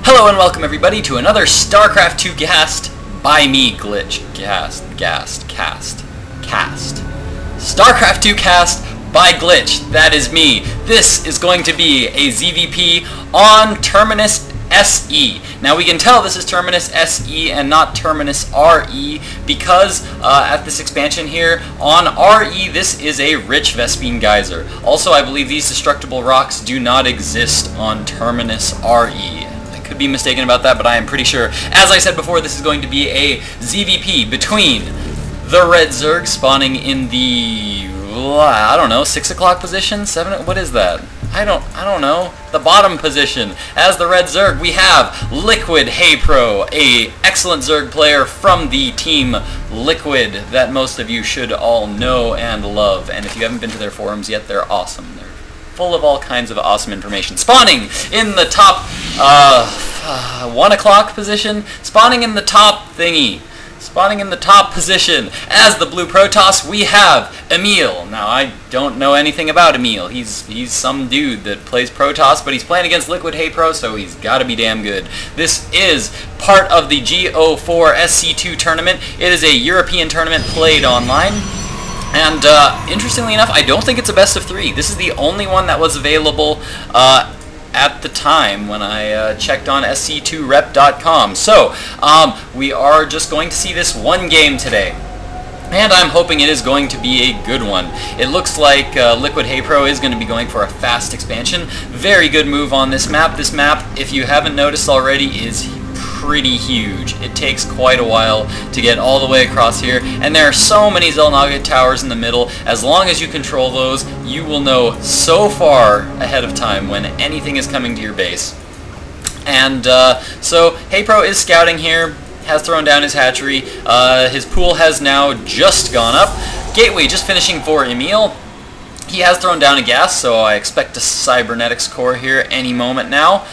Hello and welcome everybody to another StarCraft 2 cast by me, Glitch. Cast. StarCraft 2 cast by Glitch. That is me. This is going to be a ZVP on Terminus SE. Now we can tell this is Terminus SE and not Terminus RE because at this expansion here on RE this is a rich Vespene geyser. Also I believe these destructible rocks do not exist on Terminus RE. Could be mistaken about that, but I am pretty sure. As I said before, this is going to be a ZVP between the Red Zerg spawning in the I don't know, 6 o'clock position? 7? What is that? I don't know. The bottom position. As the Red Zerg, we have LiquidHayprO, a excellent Zerg player from the team Liquid that most of you should all know and love. And if you haven't been to their forums yet, they're awesome. They're full of all kinds of awesome information. Spawning in the top 1 o'clock position, spawning in the top thingy, spawning in the top position. As the blue Protoss, we have Emil. Now I don't know anything about Emil. He's some dude that plays Protoss, but he's playing against LiquidHayprO, so he's got to be damn good. This is part of the GO4 SC2 tournament. It is a European tournament played online. And interestingly enough, I don't think it's a best of 3. This is the only one that was available at the time when I checked on sc2rep.com. So we are just going to see this one game today. And I'm hoping it is going to be a good one. It looks like LiquidHayprO is going to be going for a fast expansion. Very good move on this map. This map, if you haven't noticed already, is pretty huge. It takes quite a while to get all the way across here, and there are so many Xel'Naga towers in the middle. As long as you control those, you will know so far ahead of time when anything is coming to your base. And so HayPro is scouting here, has thrown down his hatchery. His pool has now just gone up. Gateway just finishing for Emil. He has thrown down a gas, so I expect a cybernetics core here any moment now.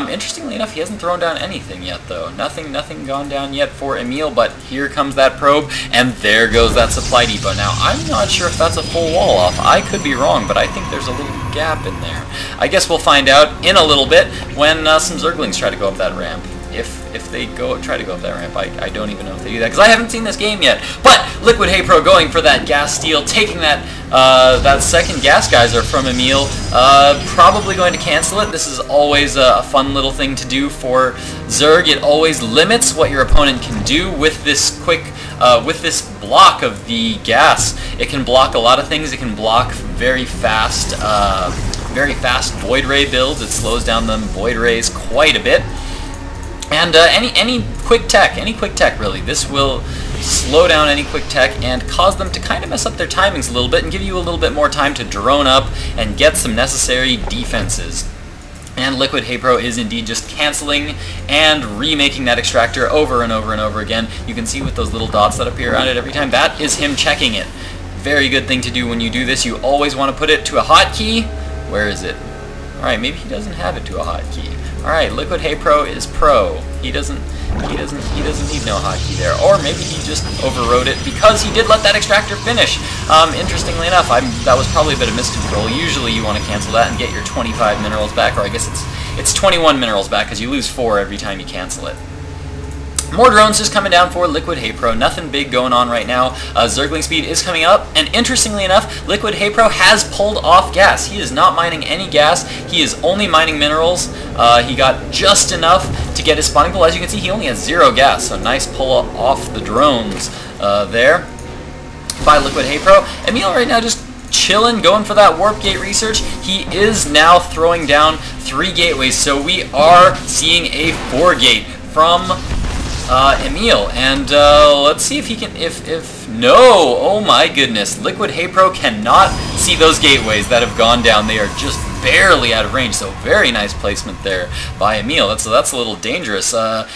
Interestingly enough, he hasn't thrown down anything yet, though. Nothing gone down yet for Emil, but here comes that probe, and there goes that supply depot. Now, I'm not sure if that's a full wall off. I could be wrong, but I think there's a little gap in there. I guess we'll find out in a little bit when some Zerglings try to go up that ramp. If they try to go up that ramp, I don't even know if they do that, because I haven't seen this game yet. But LiquidHayprO going for that gas steal, taking that that second gas geyser from Emil, probably going to cancel it. This is always a fun little thing to do for Zerg. It always limits what your opponent can do with this with this block of the gas. It can block a lot of things. It can block very fast Void Ray builds. It slows down them Void Rays quite a bit. And any quick tech really, this will slow down any quick tech and cause them to kind of mess up their timings a little bit and give you a little bit more time to drone up and get some necessary defenses. And LiquidHayprO is indeed just canceling and remaking that extractor over and over and over again. You can see with those little dots that appear around it every time, that is him checking it. Very good thing to do when you do this. You always want to put it to a hotkey. Where is it? Alright, maybe he doesn't have it to a hotkey. Alright, LiquidHayprO is pro. He doesn't need no hotkey there. Or maybe he just overrode it because he did let that extractor finish. Interestingly enough, that was probably a bit of miscontrol. Usually you want to cancel that and get your 25 minerals back, or I guess it's 21 minerals back because you lose 4 every time you cancel it. More drones just coming down for LiquidHayprO. Nothing big going on right now. Zergling speed is coming up, and interestingly enough, LiquidHayprO has pulled off gas. He is not mining any gas. He is only mining minerals. He got just enough to get his spawning pool. As you can see, he only has 0 gas, so nice pull off the drones there by LiquidHayprO. Emil right now just chilling, going for that warp gate research. He is now throwing down 3 gateways, so we are seeing a 4 gate from Emil, and let's see if he can, if no, oh my goodness, LiquidHayprO cannot see those gateways that have gone down. They are just barely out of range, so very nice placement there by Emil. That's a little dangerous.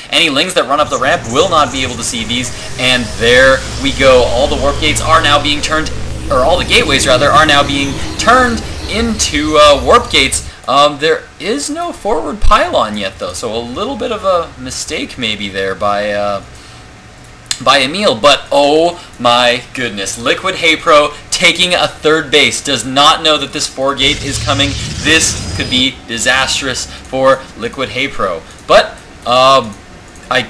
Any lings that run up the ramp will not be able to see these, and there we go. All the warp gates are now being turned, or all the gateways rather, are now being turned into warp gates. There is no forward pylon yet, though, so a little bit of a mistake maybe there by Emil, but oh my goodness, LiquidHayprO taking a 3rd base, does not know that this 4 gate is coming. This could be disastrous for LiquidHayprO, but I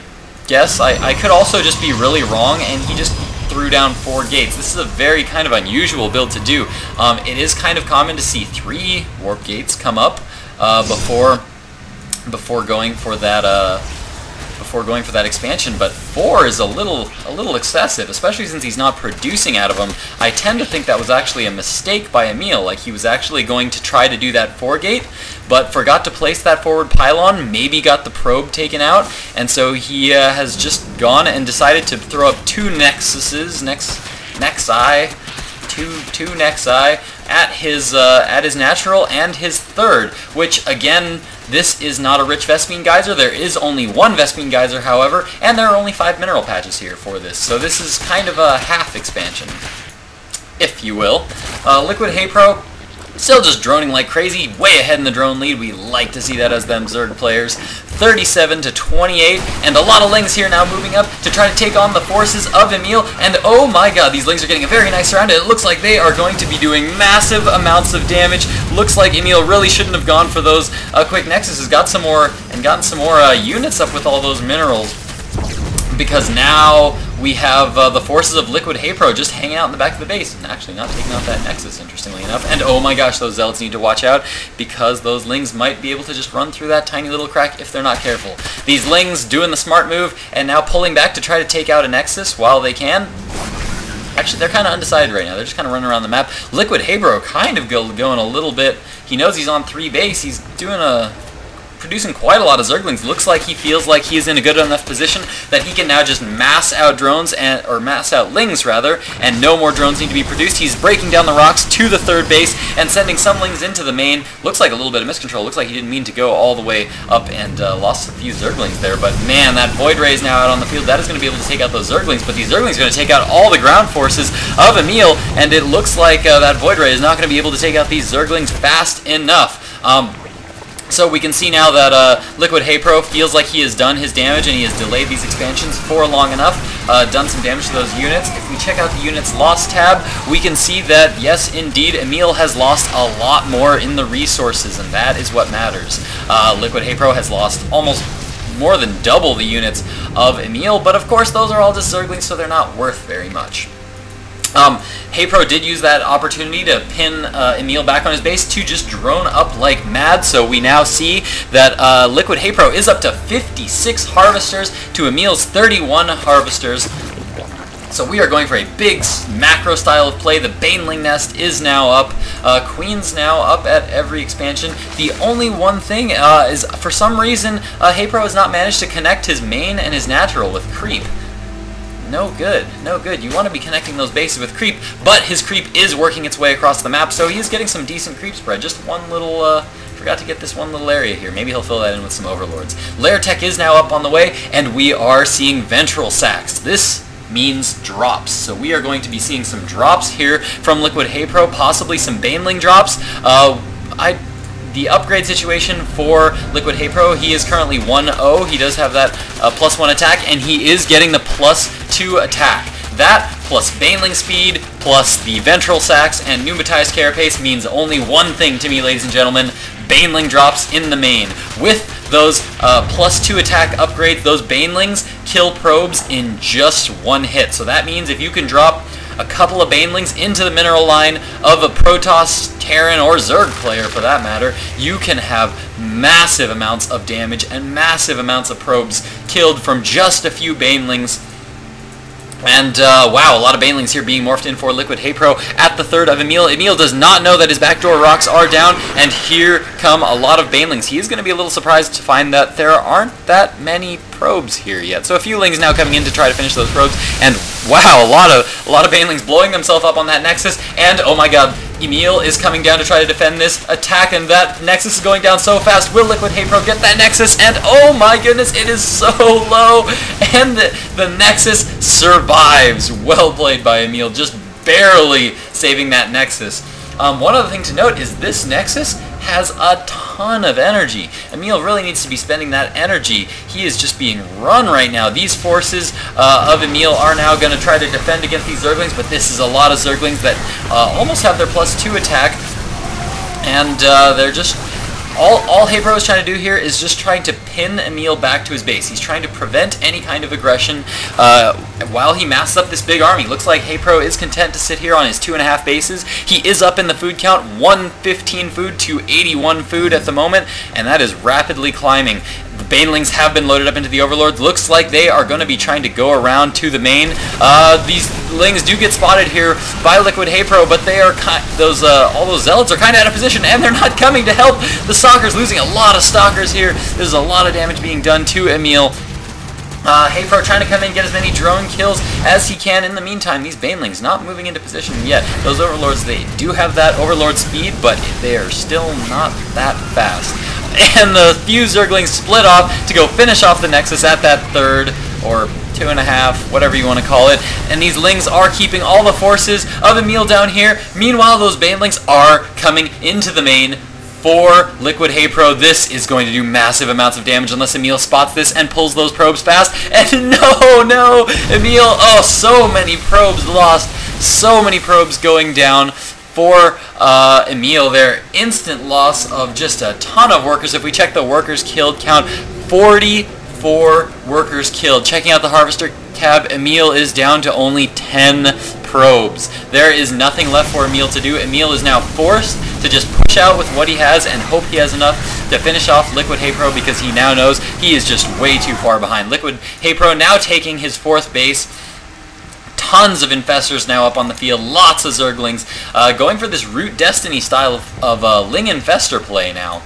guess I could also just be really wrong, and he just threw down 4 gates. This is a very kind of unusual build to do. It is kind of common to see 3 warp gates come up before going for that expansion, but 4 is a little excessive, especially since he's not producing out of them. I tend to think that was actually a mistake by Emil, like he was actually going to try to do that 4 gate, but forgot to place that forward pylon, maybe got the probe taken out, and so he has just gone and decided to throw up 2 nexuses, two nexi at his natural and his third, which again, this is not a rich Vespene geyser. There is only 1 Vespene geyser, however, and there are only 5 mineral patches here for this, so this is kind of a half expansion, if you will. LiquidHayprO still just droning like crazy, way ahead in the drone lead. We like to see that as them Zerg players. 37 to 28, and a lot of Lings here now moving up to try to take on the forces of Emil, and oh my god, these Lings are getting a very nice round. It looks like they are going to be doing massive amounts of damage. Looks like Emil really shouldn't have gone for those quick nexuses, gotten some more units up with all those minerals, because now we have the forces of LiquidHayprO just hanging out in the back of the base, and actually not taking out that Nexus, interestingly enough. And oh my gosh, those Zealots need to watch out, because those Lings might be able to just run through that tiny little crack if they're not careful. These Lings doing the smart move, and now pulling back to try to take out a Nexus while they can. Actually, they're kind of undecided right now. They're just kind of running around the map. LiquidHayprO kind of going a little bit. He knows he's on 3 base. He's producing quite a lot of Zerglings. Looks like he feels like he's in a good enough position that he can now just mass out drones, or mass out Lings rather, and no more drones need to be produced. He's breaking down the rocks to the 3rd base and sending some Lings into the main. Looks like a little bit of miscontrol. Looks like he didn't mean to go all the way up and lost a few Zerglings there, but man, that Void Ray is now out on the field. That is going to be able to take out those Zerglings, but these Zerglings are going to take out all the ground forces of Emil, and it looks like that Void Ray is not going to be able to take out these Zerglings fast enough. So we can see now that LiquidHayprO feels like he has done his damage, and he has delayed these expansions for long enough, done some damage to those units. If we check out the units lost tab, we can see that, yes, indeed, Emil has lost a lot more in the resources, and that is what matters. LiquidHayprO has lost almost more than double the units of Emil, but of course those are all just Zerglings, so they're not worth very much. HayPro did use that opportunity to pin Emil back on his base to just drone up like mad, so we now see that LiquidHayprO is up to 56 harvesters to Emil's 31 harvesters. So we are going for a big macro style of play. The Baneling Nest is now up. Queen's now up at every expansion. The only one thing is, for some reason, HayPro has not managed to connect his main and his natural with creep. No good, no good. You want to be connecting those bases with creep, but his creep is working its way across the map, so he is getting some decent creep spread. Just one little, forgot to get this one little area here. Maybe he'll fill that in with some overlords. Lair Tech is now up on the way, and we are seeing Ventral Sacks. This means drops, so we are going to be seeing some drops here from LiquidHayprO, possibly some Baneling drops. The upgrade situation for LiquidHayprO, he is currently 1-0. He does have that +1 attack, and he is getting the +2 attack. That, plus Baneling speed, plus the Ventral Sacks and Pneumatized Carapace means only one thing to me, ladies and gentlemen: Baneling drops in the main. With those +2 attack upgrades, those Banelings kill probes in just 1 hit. So that means if you can drop a couple of Banelings into the mineral line of a Protoss, Terran, or Zerg player for that matter, you can have massive amounts of damage and massive amounts of probes killed from just a few Banelings. And wow, a lot of Banelings here being morphed in for LiquidHayprO at the 3rd of Emil. Emil does not know that his backdoor rocks are down, and here come a lot of Banelings. He is going to be a little surprised to find that there aren't that many probes here yet. So a few Lings now coming in to try to finish those probes, and wow, a lot of Banelings blowing themselves up on that Nexus, and oh my god, Emil is coming down to try to defend this attack, and that Nexus is going down so fast. Will LiquidHayprO get that Nexus? And oh my goodness, it is so low, and the Nexus survives. Well played by Emil, just barely saving that Nexus. One other thing to note is this Nexus has a ton of energy. Emil really needs to be spending that energy. He is just being run right now. These forces of Emil are now going to try to defend against these Zerglings, but this is a lot of Zerglings that almost have their +2 attack, and they're just All HayprO is trying to do here is just trying to pin Emil back to his base. He's trying to prevent any kind of aggression while he masses up this big army. Looks like HayprO is content to sit here on his 2.5 bases. He is up in the food count, 115 food to 81 food at the moment, and that is rapidly climbing. The Banelings have been loaded up into the Overlords. Looks like they are going to be trying to go around to the main. These Lings do get spotted here by LiquidHayprO, but they are all those Zealots are kind of out of position, and they're not coming to help the Stalkers, losing a lot of Stalkers here. There's a lot of damage being done to Emil. HayprO trying to come in and get as many drone kills as he can. In the meantime, these Banelings not moving into position yet. Those Overlords, they do have that Overlord speed, but they are still not that fast. And the few Zerglings split off to go finish off the Nexus at that 3rd or 2.5, whatever you want to call it. And these Lings are keeping all the forces of Emil down here. Meanwhile, those Banelings are coming into the main for LiquidHayprO. This is going to do massive amounts of damage unless Emil spots this and pulls those probes fast. And no, Emil, oh, so many probes lost. So many probes going down for Emil there. Instant loss of just a ton of workers. If we check the workers killed count, 44 workers killed. Checking out the Harvester cab, Emil is down to only 10 probes. There is nothing left for Emil to do. Emil is now forced to just push out with what he has and hope he has enough to finish off LiquidHayprO, because he now knows he is just way too far behind. LiquidHayprO now taking his 4th base. Tons of Infestors now up on the field. Lots of Zerglings. Going for this Root Destiny style of Ling Infestor play now.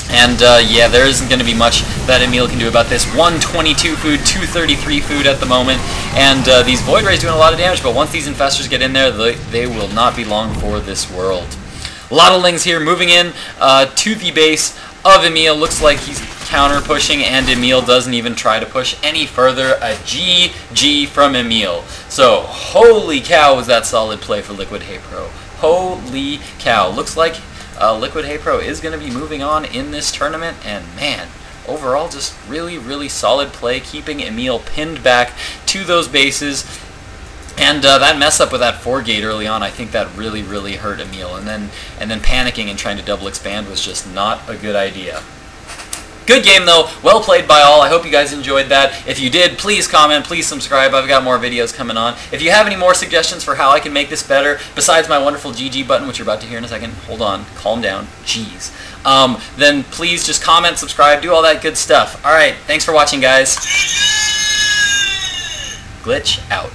And yeah, there isn't going to be much that Emil can do about this. 122 food, 233 food at the moment. And these Void Rays doing a lot of damage, but once these Infestors get in there, they will not be long for this world. A lot of Lings here moving in to the base of Emil. Looks like he's counter pushing, and Emil doesn't even try to push any further. A GG from Emil. So, holy cow, was that solid play for LiquidHayprO. Holy cow. Looks like LiquidHayprO is going to be moving on in this tournament, and man, overall just really solid play, keeping Emil pinned back to those bases. And that mess up with that 4-gate early on, I think that really hurt Emil. And then panicking and trying to double expand was just not a good idea. Good game though, well played by all. I hope you guys enjoyed that. If you did, please comment, please subscribe. I've got more videos coming on. If you have any more suggestions for how I can make this better, besides my wonderful GG button, which you're about to hear in a second, hold on, calm down, jeez. Then please just comment, subscribe, do all that good stuff. Alright, thanks for watching, guys. Glitch out.